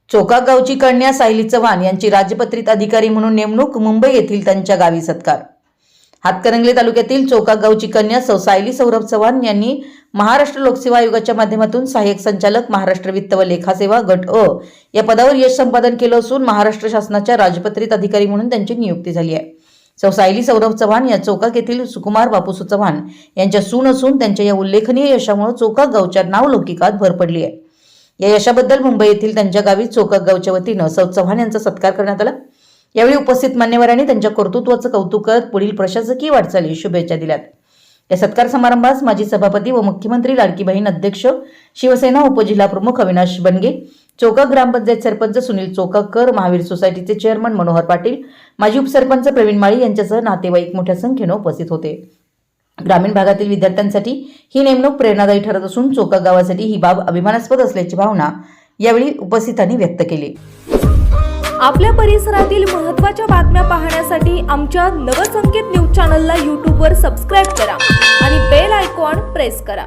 चोका गावची कन्या सायली चव्हाण यांची राजपत्रित अधिकारी म्हणून नेमणूक, मुंबई येथील त्यांच्या गावी सत्कार। हातकणंगले तालुक्यातील चोका गावची कन्या सायली सौरभ चव्हाण यांनी महाराष्ट्र लोकसेवा आयोगाच्या माध्यमातून सहाय्यक संचालक महाराष्ट्र वित्त व लेखा सेवा गट अ या पदावर यश संपादन केलं असून महाराष्ट्र शासनाच्या राजपत्रित अधिकारी म्हणून त्यांची नियुक्ती झाली आहे। सायली सौरभ चव्हाण या चोकाक येथील सुकुमार बापूसू चव्हाण यांच्या सून असून त्यांच्या या उल्लेखनीय यशामुळे चोका गावच्या नावलौकिकात भर पडली आहे। या यशाबद्दल मुंबई येथील त्यांच्या गावी चोकाक गावच्या वतीनं चव्हाण यांचा सत्कार करण्यात आला। यावेळी उपस्थित मान्यवरांनी त्यांच्या कर्तृत्वाचं कौतुक करत पुढील प्रशासकीय वाटचाली शुभेच्छा दिल्यात। या सत्कार समारंभास माजी सभापती व मुख्यमंत्री लाडकी बहीण अध्यक्ष शिवसेना उपजिल्हाप्रमुख अविनाश बनगे, चोकाक ग्रामपंचायत सरपंच सुनील चोकाकर, महावीर सोसायटीचे चेअरमन मनोहर पाटील, माजी उपसरपंच प्रवीण माळी यांच्यासह नातेवाईक मोठ्या संख्येने उपस्थित होते। ग्रामीण भागातील विद्यार्थ्यांसाठी ही नेमणूक प्रेरणादायी ठरत असून चोकाक गावासाठी ही बाब अभिमानास्पद असल्याची भावना यावेळी उपस्थितांनी व्यक्त केली। आपल्या परिसरातील महत्त्वाच्या बातम्या पाहण्यासाठी आमच्या नवसंकेत न्यूज चॅनलला यूट्यूबवर सबस्क्राइब करा आणि बेल आयकॉन प्रेस करा।